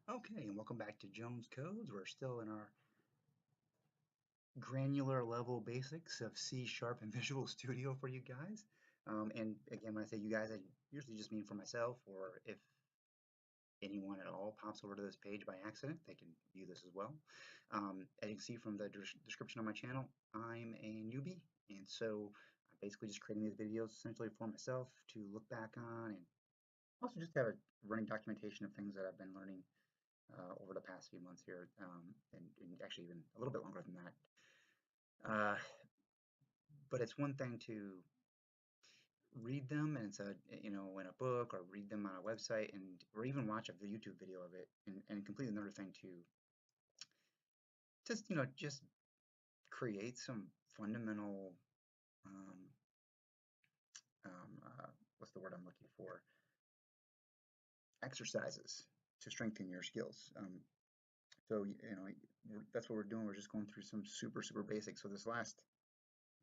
Okay, and welcome back to Jones Codes. We're still in our granular level basics of C Sharp and Visual Studio for you guys. And again, when I say you guys, I usually just mean for myself, or if anyone at all pops over to this page by accident, they can view this as well. As you can see from the description on my channel, I'm a newbie, and so I'm basically just creating these videos essentially for myself to look back on and also just have a running documentation of things that I've been learning over the past few months here, and actually even a little bit longer than that. But it's one thing to read them, and it's in a book, or read them on a website, or even watch a YouTube video of it, and completely another thing to just create some fundamental um, what's the word I'm looking for, exercises to strengthen your skills. So that's what we're doing. We're just going through some super basics. So this last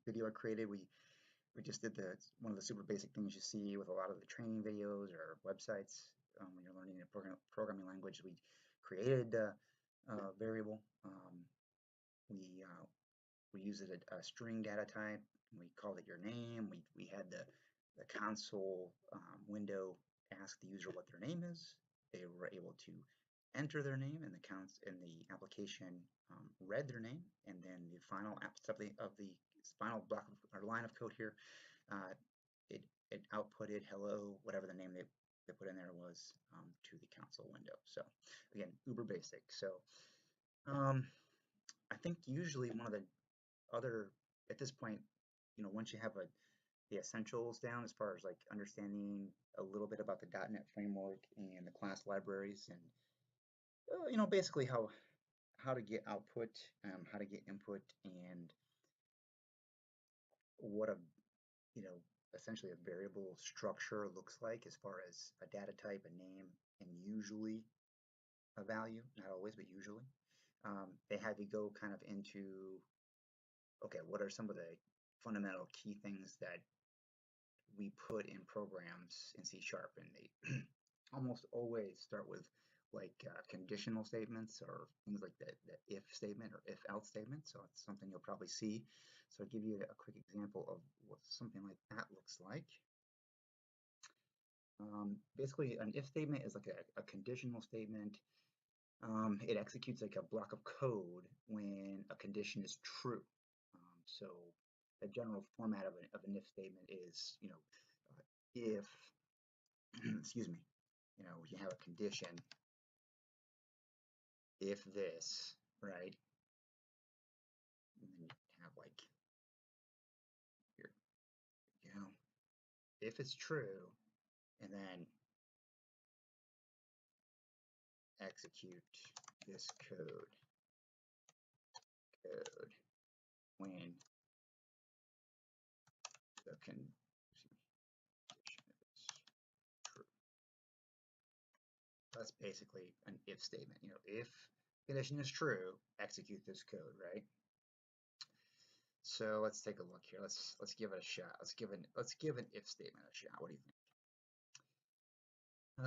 video I created, we just did one of the super basic things you see with a lot of the training videos or websites when you're learning a programming language. We created a variable. We used a string data type. We called it your name. We had the console window ask the user what their name is. They were able to enter their name, and the application read their name, and then the final of the final block or line of code here, uh, it outputted hello, whatever the name they put in there was, to the console window. So again, uber basic. So um, I think usually one of the other, at this point, once you have the essentials down as far as like understanding a little bit about the .NET framework and the class libraries, and basically how to get output, how to get input, and what a you know essentially a variable structure looks like as far as a data type, a name, and usually a value. Not always, but usually. They have you go kind of into, okay, what are some of the fundamental key things that we put in programs in C Sharp, and they almost always start with like conditional statements or things like the if statement or if else statement. So it's something you'll probably see. So I'll give you a quick example of what something like that looks like. Basically, an if statement is like a conditional statement. It executes like a block of code when a condition is true. So the general format of an if statement is, if, excuse me, you have a condition, if this, right? And then you have like, here you go, if it's true, and then execute this code when the condition is true. That's basically an if statement. If condition is true, execute this code, right? So let's take a look here. Let's give it a shot. Let's give an if statement a shot. What do you think?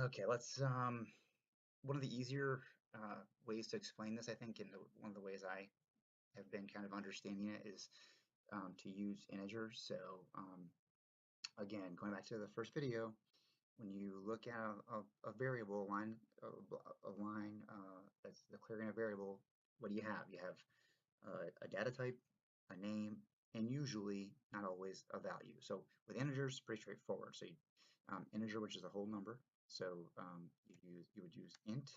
Okay, let's one of the easier ways to explain this, I think, and one of the ways I have been kind of understanding it is to use integers. So again, going back to the first video, when you look at a variable, a line that's declaring a variable, what do you have? You have a data type, a name, and usually, not always, a value. So with integers, pretty straightforward. So integer, which is a whole number. So you would use int,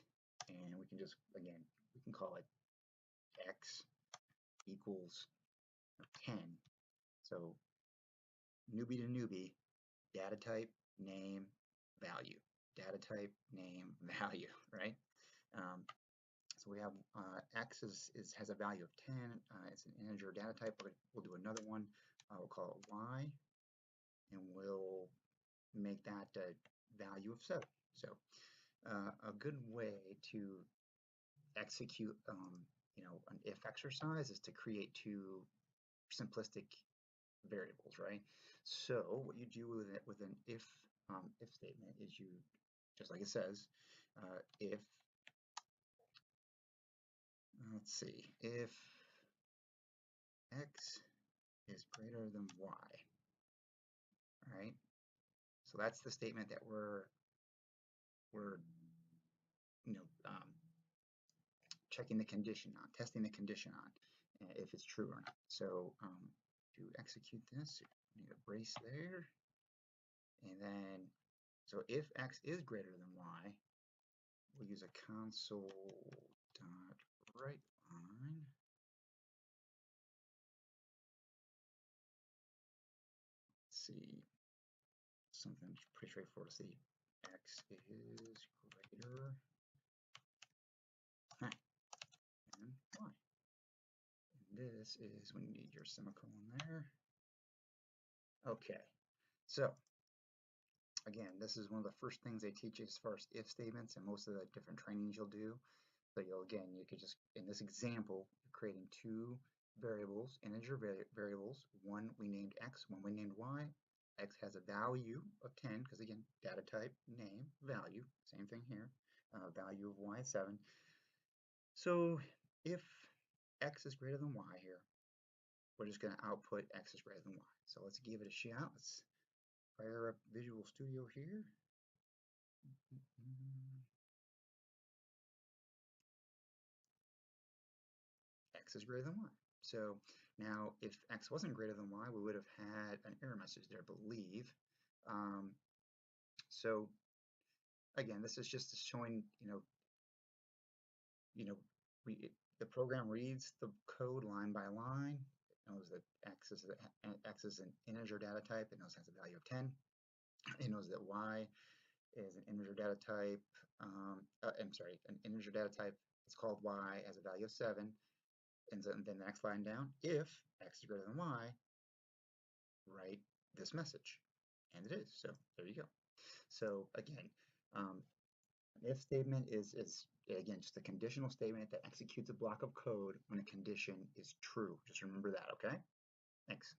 and we can just, again, we can call it x equals 10. So newbie to newbie, data type, name, value. Data type, name, value, right? Um, so we have x has a value of 10. It's an integer data type. We'll do another one. We'll call it y, and we'll make that a value of 7. So a good way to execute an if exercise is to create two simplistic variables, right? So what you do with an if statement is, you, just like it says, if let's see, if x is greater than y, right? So that's the statement that we're you know checking the condition on, testing the condition on, if it's true or not. So to execute this, we need a brace there, and then so if x is greater than y, we'll use a console dot write line. Let's see, something pretty straightforward to see. X is greater than y. And this is when you need your semicolon there. Okay, so again, this is one of the first things they teach you as far as if statements and most of the different trainings you'll do. So you could just, in this example, you're creating two variables, integer variables. One we named x, one we named y. X has a value of 10, because again, data type, name, value, same thing here. Value of y is 7. So if x is greater than y here, we're just going to output x is greater than y. So let's give it a shot. Let's fire up Visual Studio here. X is greater than y. So now if x wasn't greater than y, we would have had an error message there, I believe. So again, this is just showing, the program reads the code line by line. It knows that x is an integer data type. It knows it has a value of 10. It knows that y is an integer data type. I'm sorry, an integer data type. It's called y, has a value of 7. And then the next line down, if x is greater than y, write this message. And it is. So there you go. So again, if statement is again just a conditional statement that executes a block of code when a condition is true. Just remember that, okay? Thanks.